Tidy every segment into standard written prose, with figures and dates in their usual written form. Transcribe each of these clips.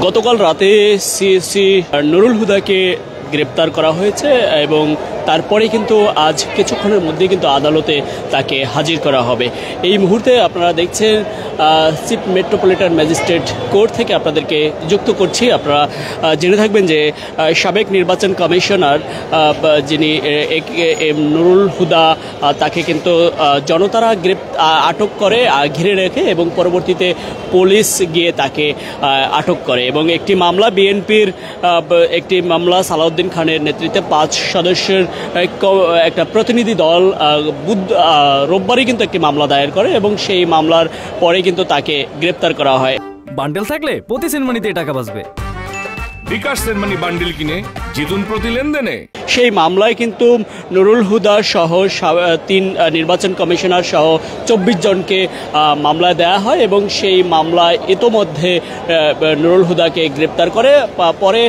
গতকাল রাতে সিএসি নুরুল হুদাকে গ্রেপ্তার করা হয়েছে এবং তারপরে কিন্তু আজ কিছুক্ষণের মধ্যে কিন্তু আদালতে তাকে হাজির করা হবে। এই মুহূর্তে আপনারা দেখছেন চিফ মেট্রোপলিটন ম্যাজিস্ট্রেট কোর্ট থেকে আপনাদেরকে যুক্ত করছি। আপনারা জেনে থাকবেন যে সাবেক নির্বাচন কমিশনার যিনি নুরুল হুদা তাকে কিন্তু জনতারা আটক করে ঘিরে রেখে এবং পরবর্তীতে পুলিশ গিয়ে তাকে আটক করে এবং একটি মামলা বিএনপির একটি মামলা সালাউদ্দিন খানের নেতৃত্বে 5 সদস্যের একটা প্রতিনিধি দল রোববারই কিন্তু একটি মামলা দায়ের করে এবং সেই মামলার পরে কিন্তু তাকে গ্রেপ্তার করা হয়। বান্ডেল থাকলে প্রতি সেনমানিতে টাকা বাঁচবে। বিকাশ সেনমানি বান্ডেল কিনে জিতুন প্রতি লেনদেনে। সেই মামলায় কিন্তু নুরুল হুদা সহ 3 নির্বাচন কমিশনার সহ 24 জনকে মামলা দেয়া হয় এবং সেই মামলায় ইতোমধ্যে নুরুল হুদাকে গ্রেপ্তার করে। পরে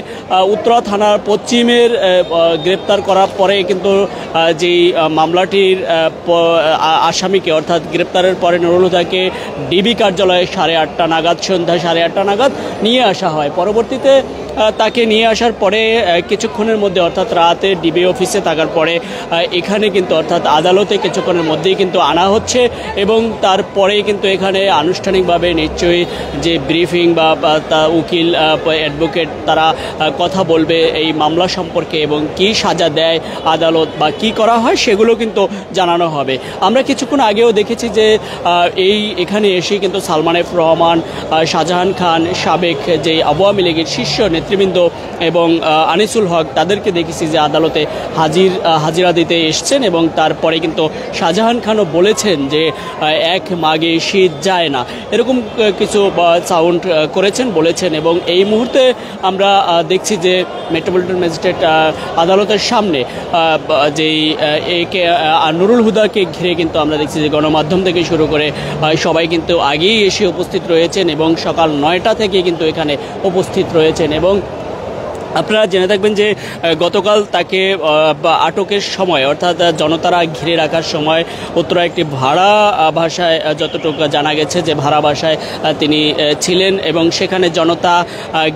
উত্তরা থানার পশ্চিমের গ্রেপ্তার করার পরে কিন্তু যেই মামলাটির আসামিকে অর্থাৎ গ্রেপ্তারের পরে নুরুল হুদাকে ডিবি কার্যালয়ে সন্ধ্যা 8:30 নাগাদ নিয়ে আসা হয়। পরবর্তীতে তাকে নিয়ে আসার পরে কিছুক্ষণের মধ্যে অর্থাৎ রাতে ডিবি অফিসে থাকার পরে এখানে কিন্তু অর্থাৎ আদালতে কিছুক্ষণের মধ্যেই কিন্তু আনা হচ্ছে এবং তারপরে কিন্তু এখানে আনুষ্ঠানিকভাবে নিশ্চয়ই যে ব্রিফিং বা উকিল অ্যাডভোকেট তারা কথা বলবে এই মামলা সম্পর্কে এবং কি সাজা দেয় আদালত বা কি করা হয় সেগুলো কিন্তু জানানো হবে। আমরা কিছুক্ষণ আগেও দেখেছি যে এখানে এসে কিন্তু সালমান এফ রহমান, শাহজাহান খান, সাবেক যে আওয়ামী লীগের শীর্ষ নেতৃবৃন্দ এবং আনিসুল হক তাদেরকে দেখেছি যে আদালতে হাজিরা দিতে এসছেন এবং তারপরে কিন্তু শাহজাহান খানও বলেছেন যে এক মাগে শীত যায় না, এরকম কিছু সাউন্ড বলেছেন এবং এই মুহূর্তে আমরা দেখছি যে মেট্রোপলিটন ম্যাজিস্ট্রেট আদালতের সামনে যেই নুরুল হুদাকে ঘিরে কিন্তু আমরা দেখছি যে গণমাধ্যম থেকে শুরু করে সবাই কিন্তু আগেই এসে উপস্থিত রয়েছেন এবং সকাল 9টা থেকে কিন্তু এখানে উপস্থিত রয়েছেন এবং আপনারা জেনে থাকবেন যে গতকাল তাকে আটকের সময় অর্থাৎ জনতারা ঘিরে রাখার সময় উত্তরা একটি ভাড়া বাসায় যতটুকু জানা গেছে যে ভাড়া বাসায় তিনি ছিলেন এবং সেখানে জনতা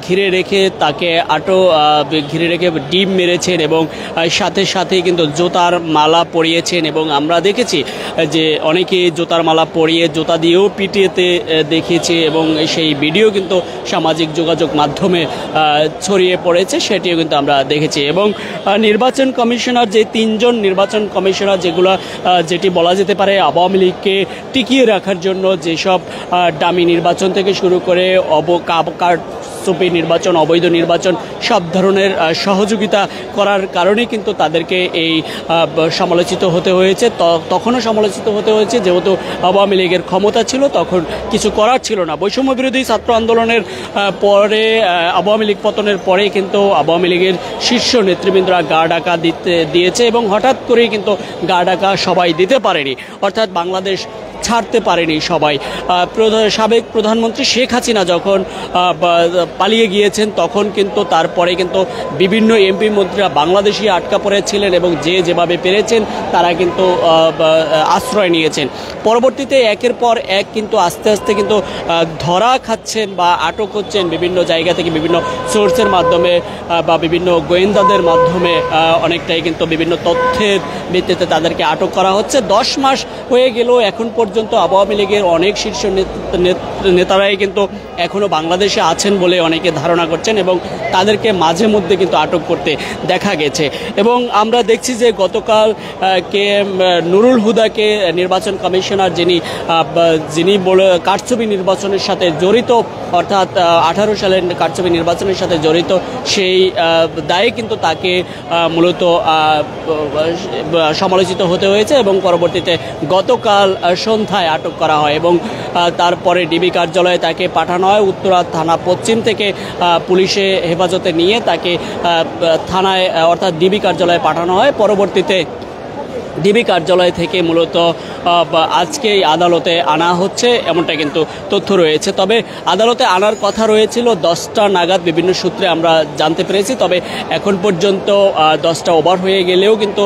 ঘিরে রেখে তাকে ঘিরে রেখে ডিম মেরেছেন এবং সাথে সাথে কিন্তু জুতার মালা পরিয়েছেন এবং আমরা দেখেছি যে অনেকে জুতার মালা পরিয়ে জুতা দিয়েও পিটিয়েতে দেখিয়েছে এবং সেই ভিডিও কিন্তু সামাজিক যোগাযোগ মাধ্যমে ছড়িয়ে পড়েছে, সেটিও কিন্তু আমরা দেখেছি। এবং নির্বাচন কমিশনার যে 3 জন নির্বাচন কমিশনার যেটি বলা যেতে পারে আওয়ামী লীগকে টিকিয়ে রাখার জন্য যেসব ডামি নির্বাচন থেকে শুরু করে কারচুপি নির্বাচন, অবৈধ নির্বাচন সব ধরনের সহযোগিতা করার কারণে কিন্তু তাদেরকে এই সমালোচিত হতে হয়েছে। তখনও সমালোচিত হতে হয়েছে যেহেতু আওয়ামী লীগের ক্ষমতা ছিল, তখন কিছু করার ছিল না। বৈষম্য বিরোধী ছাত্র আন্দোলনের পরে আওয়ামী লীগ পতনের পরে কিন্তু আওয়ামী লীগের শীর্ষ নেতৃবৃন্দরা গা ডাকা দিয়েছে এবং হঠাৎ করেই কিন্তু গা ডাকা সবাই দিতে পারেনি, অর্থাৎ বাংলাদেশ ছাড়তে পারেনি সবাই। সাবেক প্রধানমন্ত্রী শেখ হাসিনা যখন পালিয়ে গিয়েছেন তখন কিন্তু তারপরে কিন্তু বিভিন্ন এমপি মন্ত্রীরা বাংলাদেশি আটকা পড়েছিলেন এবং যেভাবে পেরেছেন তারা কিন্তু আশ্রয় নিয়েছেন। পরবর্তীতে একের পর এক কিন্তু আস্তে আস্তে কিন্তু ধরা খাচ্ছেন বা আটক হচ্ছেন বিভিন্ন জায়গা থেকে, বিভিন্ন সোর্সের মাধ্যমে বা বিভিন্ন গোয়েন্দাদের মাধ্যমে অনেকটাই কিন্তু বিভিন্ন তথ্যের ভিত্তিতে তাদেরকে আটক করা হচ্ছে। 10 মাস হয়ে গেল এখন পর্যন্ত আওয়ামী লীগের অনেক শীর্ষ নেতারাই কিন্তু এখনও বাংলাদেশে আছেন বলে অনেকে ধারণা করছেন এবং তাদেরকে মাঝে মধ্যে কিন্তু আটক করতে দেখা গেছে। এবং আমরা দেখছি যে গতকাল নুরুল হুদাকে নির্বাচন কমিশনার যিনি কারচুপি নির্বাচনের সাথে জড়িত অর্থাৎ 18 সালের কারচুপি নির্বাচনের সাথে জড়িত সেই দায়ে কিন্তু তাকে মূলত সমালোচিত হতে হয়েছে এবং পরবর্তীতে গতকাল সন্ধ্যায় আটক করা হয় এবং তারপরে ডিবি কার্যালয়ে তাকে পাঠানো হয়। উত্তরা থানা পশ্চিম থেকে পুলিশে হেফাজতে নিয়ে তাকে থানায় অর্থাৎ ডিবি কার্যালয়ে পাঠানো হয়। পরবর্তীতে ডিবি কার্যালয় থেকে মূলত আজকেই আদালতে আনা হচ্ছে এমনটা কিন্তু তথ্য রয়েছে। তবে আদালতে আনার কথা রয়েছিল 10টা নাগাদ, বিভিন্ন সূত্রে আমরা জানতে পেরেছি। তবে এখন পর্যন্ত 10টা ওভার হয়ে গেলেও কিন্তু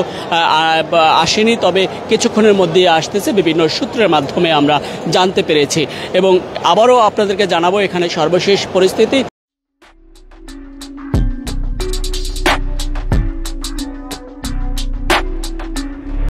আসেনি, তবে কিছুক্ষণের মধ্যেই আসতেছে বিভিন্ন সূত্রের মাধ্যমে আমরা জানতে পেরেছি। এবং আবারও আপনাদেরকে জানাবো এখানে সর্বশেষ পরিস্থিতি।